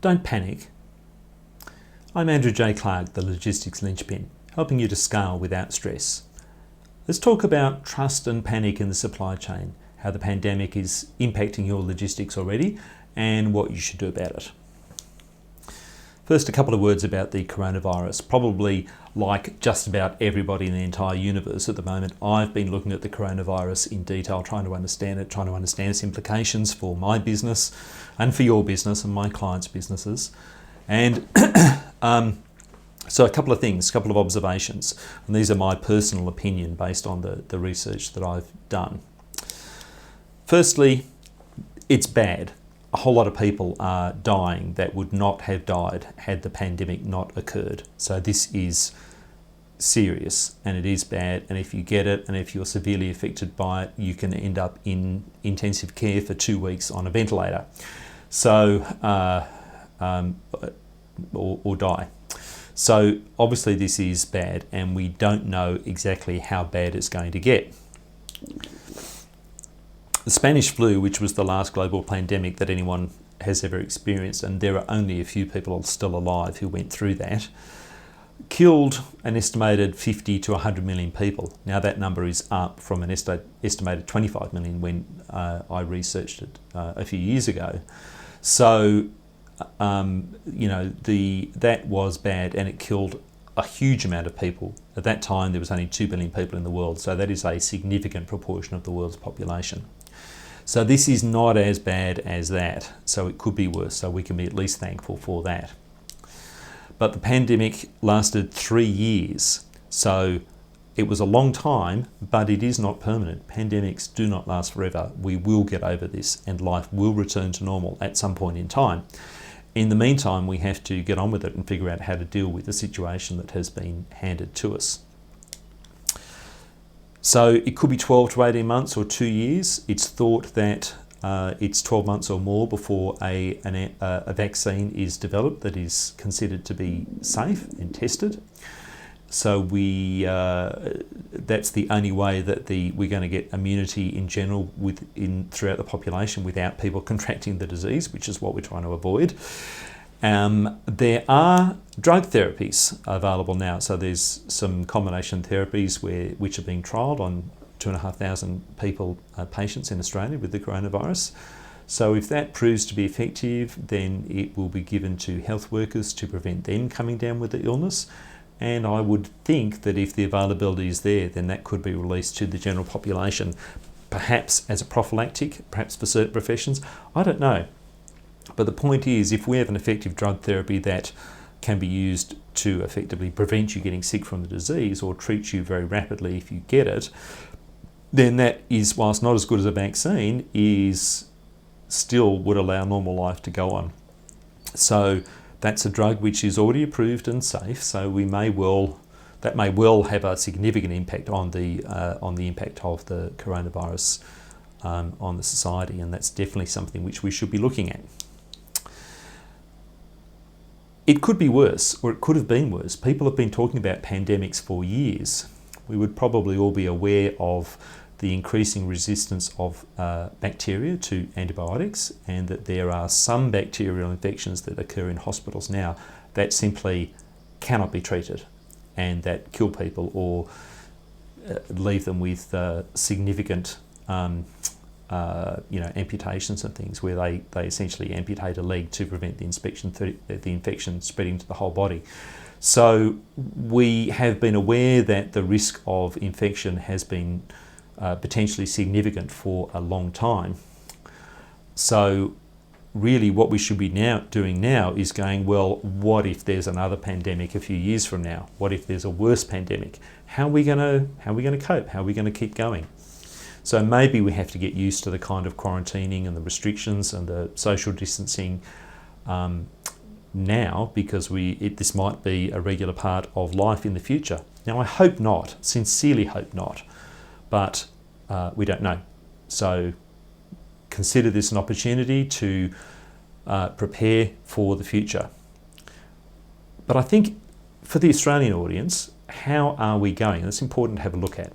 Don't panic. I'm Andrew J. Clark, the Logistics Linchpin, helping you to scale without stress. Let's talk about trust and panic in the supply chain, how the pandemic is impacting your logistics already, and what you should do about it. First, a couple of words about the coronavirus. Probably like just about everybody in the entire universe at the moment, I've been looking at the coronavirus in detail, trying to understand it, trying to understand its implications for my business and for your business and my clients' businesses. And so a couple of things, a couple of observations, and these are my personal opinion based on the research that I've done. Firstly, it's bad. A whole lot of people are dying that would not have died had the pandemic not occurred. So this is serious and it is bad, and if you get it and if you're severely affected by it, you can end up in intensive care for 2 weeks on a ventilator. So, or die. So obviously this is bad and we don't know exactly how bad it's going to get. The Spanish flu, which was the last global pandemic that anyone has ever experienced, and there are only a few people still alive who went through that, killed an estimated 50 to 100 million people. Now that number is up from an estimated 25 million when I researched it a few years ago. So, that was bad and it killed a huge amount of people. At that time, there was only 2 billion people in the world, so that is a significant proportion of the world's population. So this is not as bad as that, so it could be worse, so we can be at least thankful for that. But the pandemic lasted 3 years, so it was a long time, but it is not permanent. Pandemics do not last forever. We will get over this and life will return to normal at some point in time. In the meantime, we have to get on with it and figure out how to deal with the situation that has been handed to us. So it could be 12 to 18 months or 2 years. It's thought that it's 12 months or more before a vaccine is developed that is considered to be safe and tested. So that's the only way that we're going to get immunity in general throughout the population without people contracting the disease, which is what we're trying to avoid. There are drug therapies available now. So there's some combination therapies which are being trialled on 2,500 patients in Australia with the coronavirus. So if that proves to be effective, then it will be given to health workers to prevent them coming down with the illness. And I would think that if the availability is there, then that could be released to the general population, perhaps as a prophylactic, perhaps for certain professions. I don't know. But the point is, if we have an effective drug therapy that can be used to effectively prevent you getting sick from the disease or treat you very rapidly if you get it, then that is, whilst not as good as a vaccine, is still would allow normal life to go on. So that's a drug which is already approved and safe. So that may well have a significant impact on the impact of the coronavirus on the society, and that's definitely something which we should be looking at. It could be worse, or it could have been worse. People have been talking about pandemics for years. We would probably all be aware of the increasing resistance of bacteria to antibiotics, and that there are some bacterial infections that occur in hospitals now that simply cannot be treated and that kill people or leave them with significant amputations and things, where they essentially amputate a leg to prevent the infection spreading to the whole body. So we have been aware that the risk of infection has been potentially significant for a long time. So really what we should be doing now is going, well, what if there's another pandemic a few years from now? What if there's a worse pandemic? How are we going to cope? How are we going to keep going? So maybe we have to get used to the kind of quarantining and the restrictions and the social distancing now, because this might be a regular part of life in the future. Now I hope not, sincerely hope not, but we don't know. So consider this an opportunity to prepare for the future. But I think for the Australian audience, how are we going? That's important to have a look at.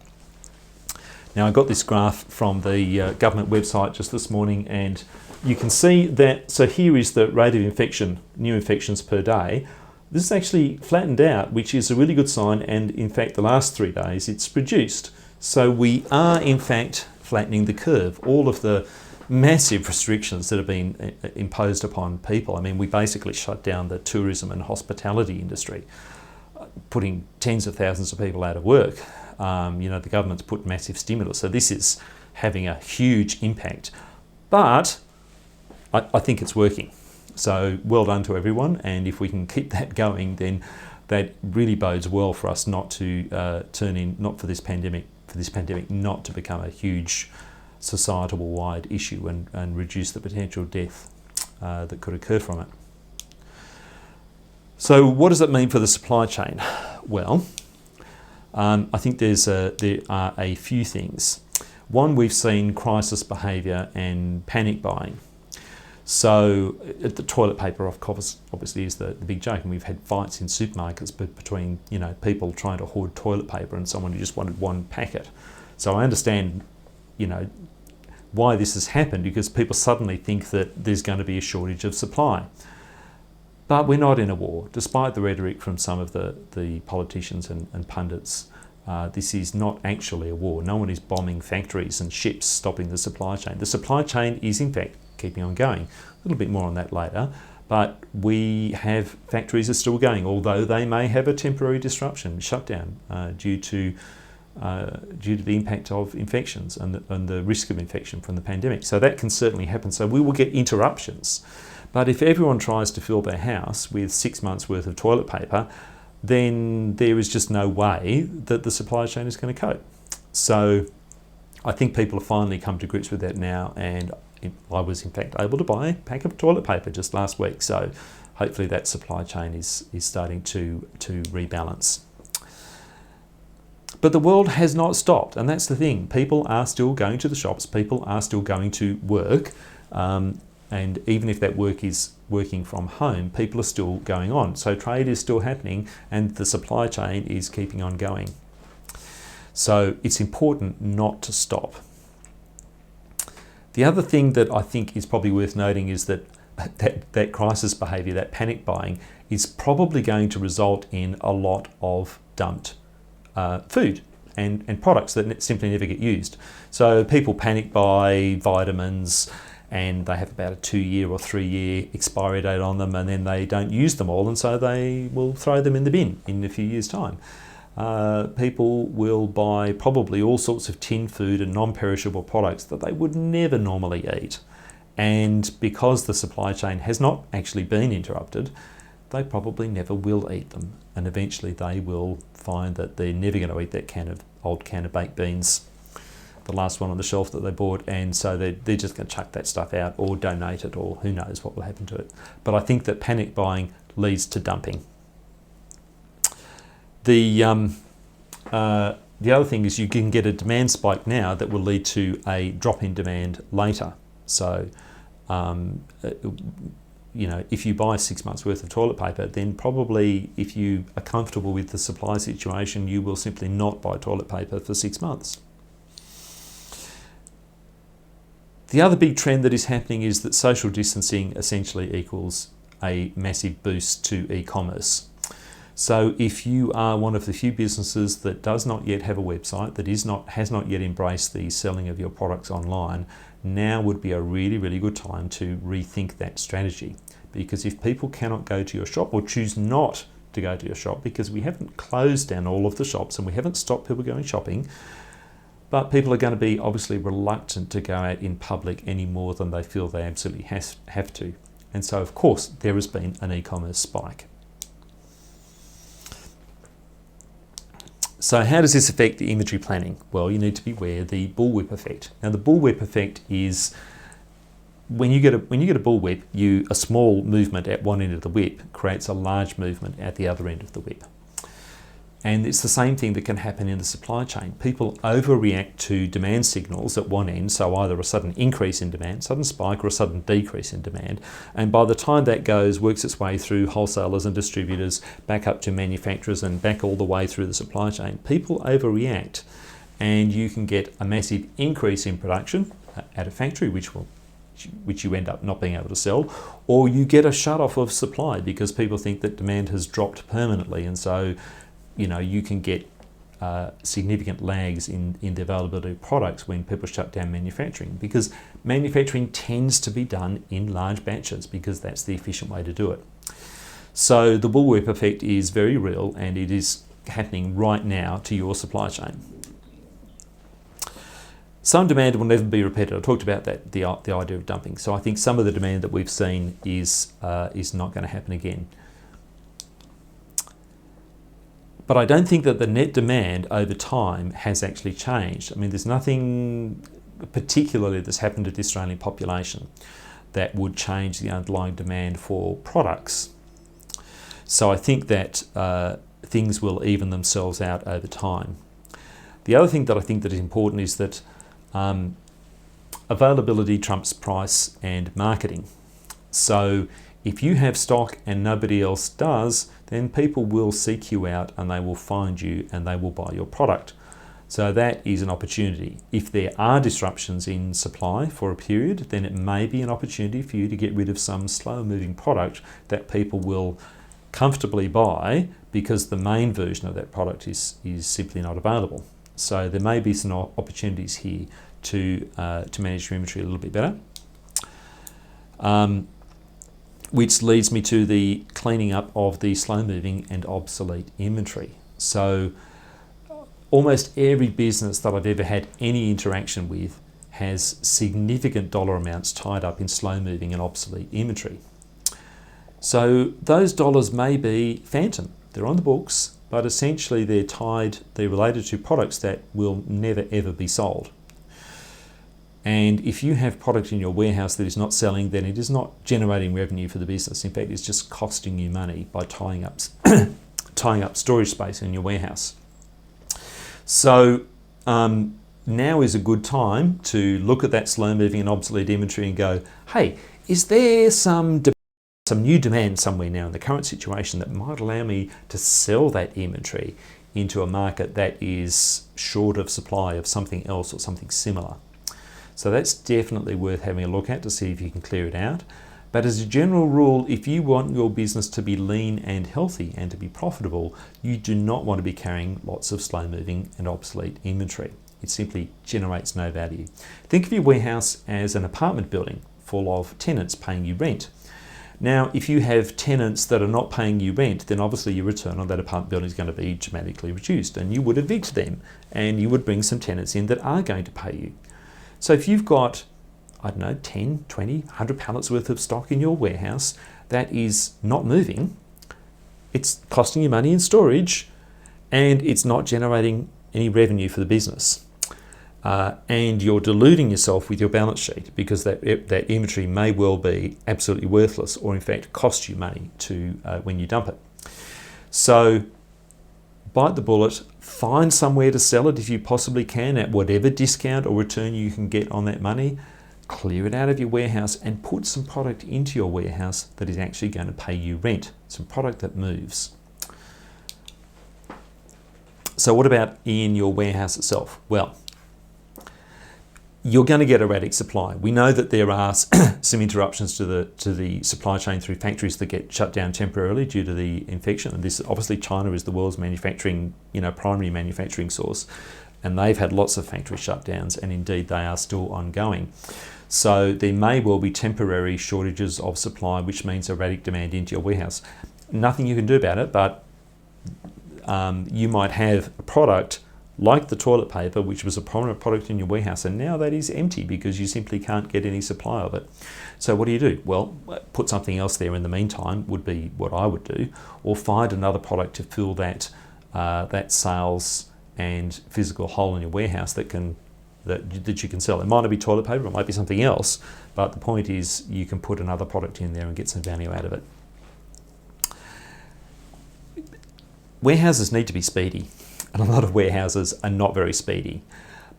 Now I got this graph from the government website just this morning, and you can see that, so here is the rate of infection, new infections per day. This is actually flattened out, which is a really good sign, and in fact the last 3 days it's reduced. So we are in fact flattening the curve. All of the massive restrictions that have been imposed upon people, I mean, we basically shut down the tourism and hospitality industry, putting tens of thousands of people out of work. The government's put massive stimulus, so this is having a huge impact. But I think it's working. So well done to everyone, and if we can keep that going, then that really bodes well for us not to not for this pandemic not to become a huge societal-wide issue and reduce the potential death that could occur from it. So what does it mean for the supply chain? Well, I think there are a few things. One, we've seen crisis behaviour and panic buying. So the toilet paper, of course, obviously is the big joke, and we've had fights in supermarkets between people trying to hoard toilet paper and someone who just wanted one packet. So I understand why this has happened, because people suddenly think that there's going to be a shortage of supply. But we're not in a war, despite the rhetoric from some of the politicians and pundits. This is not actually a war. No one is bombing factories and ships, stopping the supply chain. The supply chain is in fact keeping on going. A little bit more on that later, but we have factories are still going, although they may have a temporary disruption, shutdown, due to the impact of infections and the risk of infection from the pandemic. So that can certainly happen. So we will get interruptions. But if everyone tries to fill their house with 6 months worth of toilet paper, then there is just no way that the supply chain is going to cope. So I think people have finally come to grips with that now, and I was in fact able to buy a pack of toilet paper just last week. So hopefully that supply chain is starting to rebalance. But the world has not stopped, and that's the thing. People are still going to the shops, people are still going to work, and even if that work is working from home, people are still going on. So trade is still happening, and the supply chain is keeping on going. So it's important not to stop. The other thing that I think is probably worth noting is that crisis behaviour, that panic buying, is probably going to result in a lot of dumped food and products that simply never get used. So people panic buy vitamins, and they have about a 2-year or 3-year expiry date on them, and then they don't use them all, and so they will throw them in the bin in a few years' time. People will buy probably all sorts of tin food and non-perishable products that they would never normally eat. And because the supply chain has not actually been interrupted, they probably never will eat them. And eventually they will find that they're never going to eat that old can of baked beans, the last one on the shelf that they bought, and so they're just going to chuck that stuff out or donate it, or who knows what will happen to it. But I think that panic buying leads to dumping. The other thing is you can get a demand spike now that will lead to a drop in demand later. So, if you buy 6 months worth of toilet paper, then probably if you are comfortable with the supply situation, you will simply not buy toilet paper for 6 months. The other big trend that is happening is that social distancing essentially equals a massive boost to e-commerce. So if you are one of the few businesses that does not yet have a website, that has not yet embraced the selling of your products online, now would be a really, really good time to rethink that strategy. Because if people cannot go to your shop, or choose not to go to your shop, because we haven't closed down all of the shops and we haven't stopped people going shopping, but people are going to be obviously reluctant to go out in public any more than they feel they absolutely have to. And so, of course, there has been an e-commerce spike. So how does this affect the inventory planning? Well, you need to be aware of the bullwhip effect. Now, the bullwhip effect is when you get a bullwhip, a small movement at one end of the whip creates a large movement at the other end of the whip. And it's the same thing that can happen in the supply chain. People overreact to demand signals at one end, so either a sudden increase in demand, sudden spike, or a sudden decrease in demand. And by the time that works its way through wholesalers and distributors, back up to manufacturers and back all the way through the supply chain, people overreact. And you can get a massive increase in production at a factory, which will which you end up not being able to sell, or you get a shut off of supply because people think that demand has dropped permanently, and so you can get significant lags in the availability of products when people shut down manufacturing, because manufacturing tends to be done in large batches because that's the efficient way to do it. So the bullwhip effect is very real, and it is happening right now to your supply chain. Some demand will never be repeated. I talked about that, the idea of dumping. So I think some of the demand that we've seen is not going to happen again. But I don't think that the net demand over time has actually changed. I mean, there's nothing particularly that's happened to the Australian population that would change the underlying demand for products. So I think that things will even themselves out over time. The other thing that I think that is important is that availability trumps price and marketing. So if you have stock and nobody else does, then people will seek you out and they will find you and they will buy your product. So that is an opportunity. If there are disruptions in supply for a period, then it may be an opportunity for you to get rid of some slow moving product that people will comfortably buy because the main version of that product is simply not available. So there may be some opportunities here to manage your inventory a little bit better. Which leads me to the cleaning up of the slow-moving and obsolete inventory. So almost every business that I've ever had any interaction with has significant dollar amounts tied up in slow-moving and obsolete inventory. So those dollars may be phantom. They're on the books, but essentially they're related to products that will never ever be sold. And if you have product in your warehouse that is not selling, then it is not generating revenue for the business. In fact, it's just costing you money by tying up storage space in your warehouse. So now is a good time to look at that slow-moving and obsolete inventory and go, hey, is there some new demand somewhere now in the current situation that might allow me to sell that inventory into a market that is short of supply of something else or something similar? So that's definitely worth having a look at to see if you can clear it out. But as a general rule, if you want your business to be lean and healthy and to be profitable, you do not want to be carrying lots of slow-moving and obsolete inventory. It simply generates no value. Think of your warehouse as an apartment building full of tenants paying you rent. Now, if you have tenants that are not paying you rent, then obviously your return on that apartment building is going to be dramatically reduced, and you would evict them and you would bring some tenants in that are going to pay you. So if you've got, 10, 20, 100 pallets worth of stock in your warehouse that is not moving, it's costing you money in storage and it's not generating any revenue for the business. And you're deluding yourself with your balance sheet because that inventory may well be absolutely worthless or in fact cost you money when you dump it. So bite the bullet, find somewhere to sell it if you possibly can at whatever discount or return you can get on that money. Clear it out of your warehouse and put some product into your warehouse that is actually going to pay you rent, some product that moves. So what about in your warehouse itself? Well, you're going to get erratic supply. We know that there are some interruptions to the supply chain through factories that get shut down temporarily due to the infection. And this, obviously, China is the world's primary manufacturing source, and they've had lots of factory shutdowns, and indeed they are still ongoing. So there may well be temporary shortages of supply, which means erratic demand into your warehouse. Nothing you can do about it, but you might have a product like the toilet paper, which was a prominent product in your warehouse, and now that is empty because you simply can't get any supply of it. So what do? Well, put something else there in the meantime would be what I would do, or find another product to fill that sales and physical hole in your warehouse that you can sell. It might not be toilet paper, it might be something else, but the point is you can put another product in there and get some value out of it. Warehouses need to be speedy. And a lot of warehouses are not very speedy.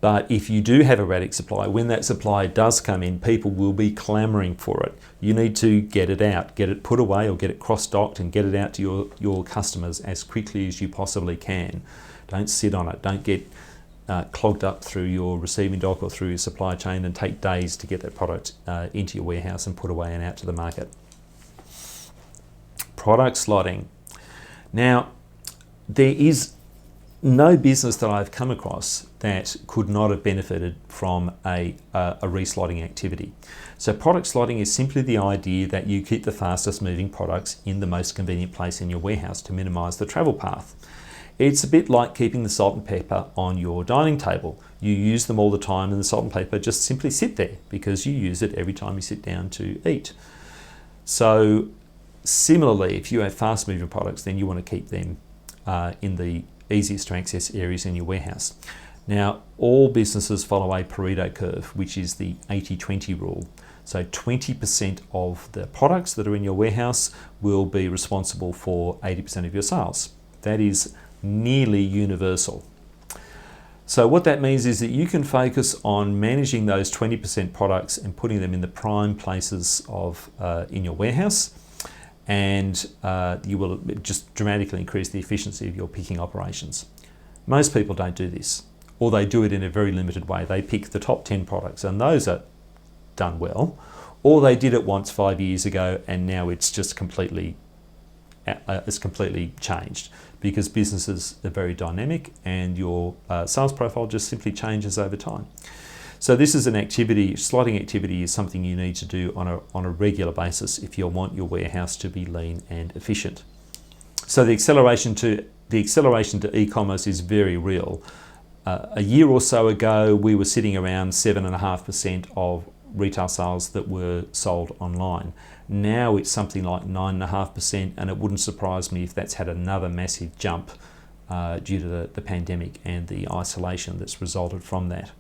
But if you do have erratic supply, when that supply does come in, people will be clamoring for it. You need to get it out, get it put away or get it cross-docked and get it out to your customers as quickly as you possibly can. Don't sit on it. Don't get clogged up through your receiving dock or through your supply chain and take days to get that product into your warehouse and put away and out to the market. Product slotting. Now, there is no business that I've come across that could not have benefited from a reslotting activity. So product slotting is simply the idea that you keep the fastest moving products in the most convenient place in your warehouse to minimise the travel path. It's a bit like keeping the salt and pepper on your dining table. You use them all the time and the salt and pepper just simply sit there because you use it every time you sit down to eat. So similarly, if you have fast moving products, then you want to keep them in the easiest to access areas in your warehouse. Now, all businesses follow a Pareto curve, which is the 80-20 rule. So 20% of the products that are in your warehouse will be responsible for 80% of your sales. That is nearly universal. So what that means is that you can focus on managing those 20% products and putting them in the prime places of in your warehouse, and you will just dramatically increase the efficiency of your picking operations. Most people don't do this, or they do it in a very limited way. They pick the top 10 products and those are done well, or they did it once 5 years ago and now it's just completely changed, because businesses are very dynamic and your sales profile just simply changes over time. So this is an activity, slotting activity is something you need to do on a regular basis if you want your warehouse to be lean and efficient. So the acceleration to e-commerce is very real. A year or so ago, we were sitting around 7.5% of retail sales that were sold online. Now it's something like 9.5%, and it wouldn't surprise me if that's had another massive jump due to the pandemic and the isolation that's resulted from that.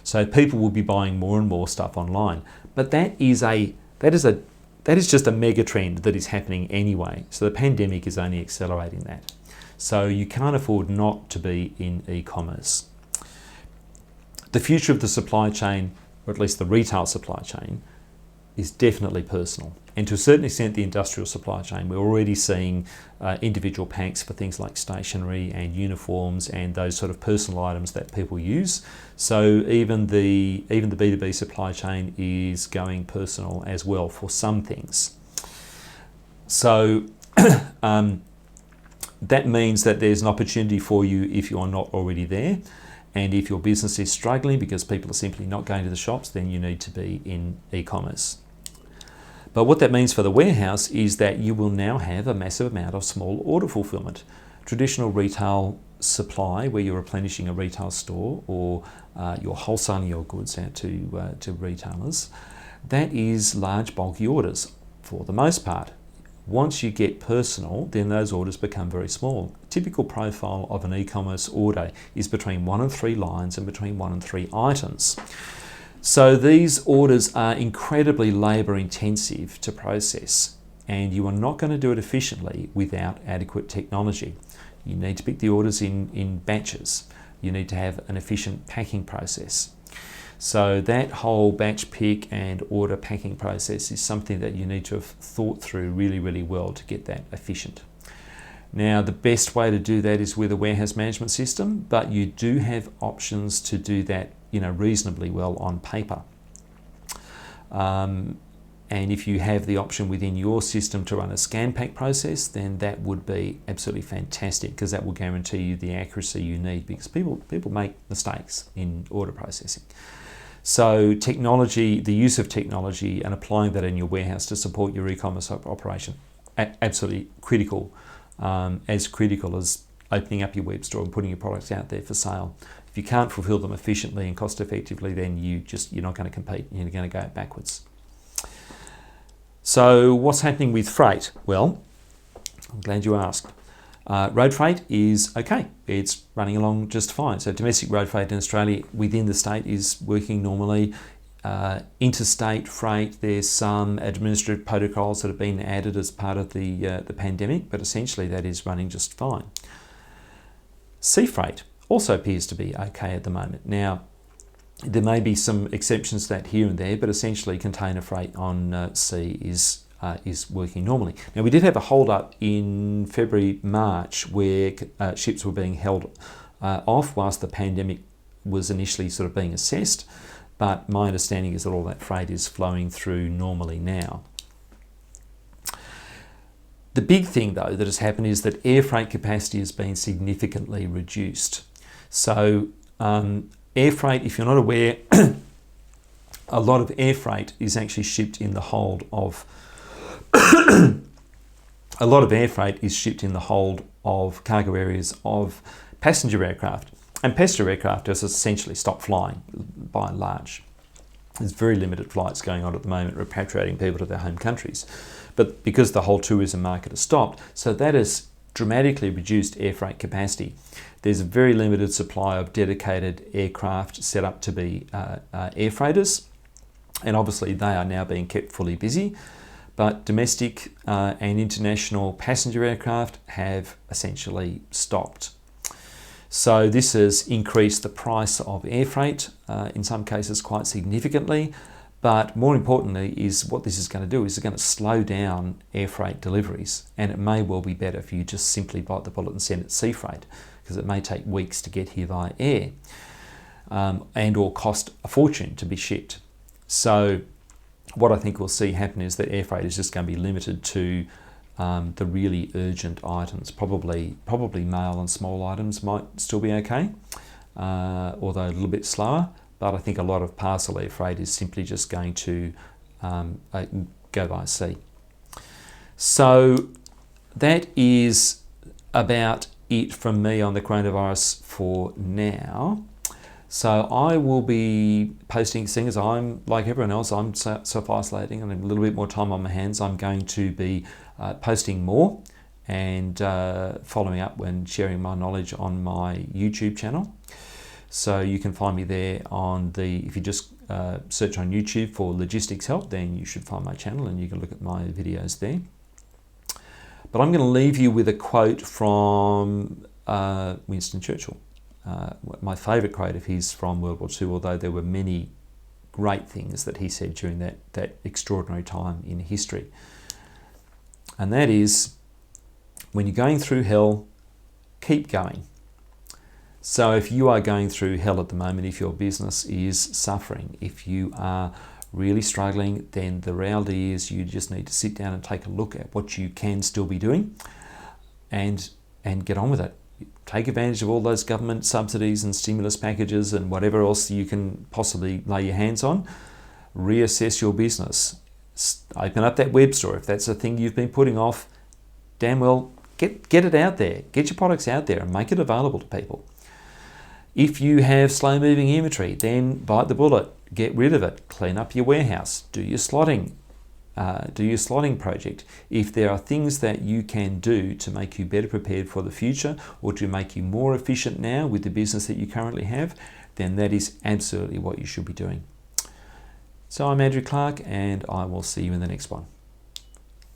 So people will be buying more and more stuff online, but that is just a mega trend that is happening anyway. So the pandemic is only accelerating that. So you can't afford not to be in e-commerce. The future of the supply chain, or at least the retail supply chain, is definitely personal. And to a certain extent, the industrial supply chain. We're already seeing individual packs for things like stationery and uniforms and those sort of personal items that people use. So even the B2B supply chain is going personal as well for some things. So that means that there's an opportunity for you if you're not already there. And if your business is struggling because people are simply not going to the shops, then you need to be in e-commerce. But what that means for the warehouse is that you will now have a massive amount of small order fulfillment. Traditional retail supply, where you're replenishing a retail store or you're wholesaling your goods out to retailers, that is large bulky orders for the most part. Once you get personal, then those orders become very small. A typical profile of an e-commerce order is between 1 and 3 lines and between 1 and 3 items. So these orders are incredibly labour intensive to process, and you are not going to do it efficiently without adequate technology. You need to pick the orders in batches. You need to have an efficient packing process. So that whole batch pick and order packing process is something that you need to have thought through really, really well to get that efficient. Now, the best way to do that is with a warehouse management system, but you do have options to do that, reasonably well on paper. And if you have the option within your system to run a scan pack process, then that would be absolutely fantastic, because that will guarantee you the accuracy you need, because people make mistakes in order processing. So technology, the use of technology and applying that in your warehouse to support your e-commerce operation, absolutely critical, as critical as opening up your web store and putting your products out there for sale. If you can't fulfill them efficiently and cost effectively, then you're not going to compete, you're going to go backwards. So what's happening with freight? Well, I'm glad you asked. Road freight is okay. It's running along just fine. So domestic road freight in Australia within the state is working normally. Interstate freight, there's some administrative protocols that have been added as part of the pandemic, but essentially that is running just fine. Sea freight also appears to be okay at the moment. Now, there may be some exceptions to that here and there, but essentially container freight on sea is working normally. Now, we did have a hold up in February, March, where ships were being held off whilst the pandemic was initially sort of being assessed, but my understanding is that all that freight is flowing through normally now. The big thing, though, that has happened is that air freight capacity has been significantly reduced. So air freight, if you're not aware, a lot of air freight is actually shipped in the hold of a lot of air freight is shipped in the hold of cargo areas of passenger aircraft. And passenger aircraft has essentially stopped flying by and large. There's very limited flights going on at the moment, repatriating people to their home countries. But because the whole tourism market has stopped, so that has dramatically reduced air freight capacity. There's a very limited supply of dedicated aircraft set up to be air freighters, and obviously they are now being kept fully busy. But domestic and international passenger aircraft have essentially stopped. So this has increased the price of air freight, in some cases quite significantly. But more importantly is what this is going to do is it's going to slow down air freight deliveries. And it may well be better if you just simply bite the bullet and send it sea freight, because it may take weeks to get here via air and or cost a fortune to be shipped. So what I think we'll see happen is that air freight is just going to be limited to the really urgent items. Probably mail and small items might still be okay, although a little bit slower. But I think a lot of parcel air freight is simply just going to go by sea. So that is about it from me on the coronavirus for now. So I will be posting things. I'm like everyone else, I'm self-isolating and a little bit more time on my hands. I'm going to be posting more and following up when sharing my knowledge on my YouTube channel. So you can find me there if you just search on YouTube for Logistics Help, then you should find my channel and you can look at my videos there. But I'm going to leave you with a quote from Winston Churchill. My favourite quote of his from World War II, although there were many great things that he said during that extraordinary time in history. And that is, when you're going through hell, keep going. So if you are going through hell at the moment, if your business is suffering, if you are really struggling, then the reality is you just need to sit down and take a look at what you can still be doing and get on with it. Take advantage of all those government subsidies and stimulus packages and whatever else you can possibly lay your hands on. Reassess your business. Open up that web store. If that's a thing you've been putting off, damn well, get it out there. Get your products out there and make it available to people. If you have slow-moving inventory, then bite the bullet. Get rid of it. Clean up your warehouse. Do your slotting. Do your slotting project. If there are things that you can do to make you better prepared for the future or to make you more efficient now with the business that you currently have, then that is absolutely what you should be doing. So I'm Andrew Clark and I will see you in the next one.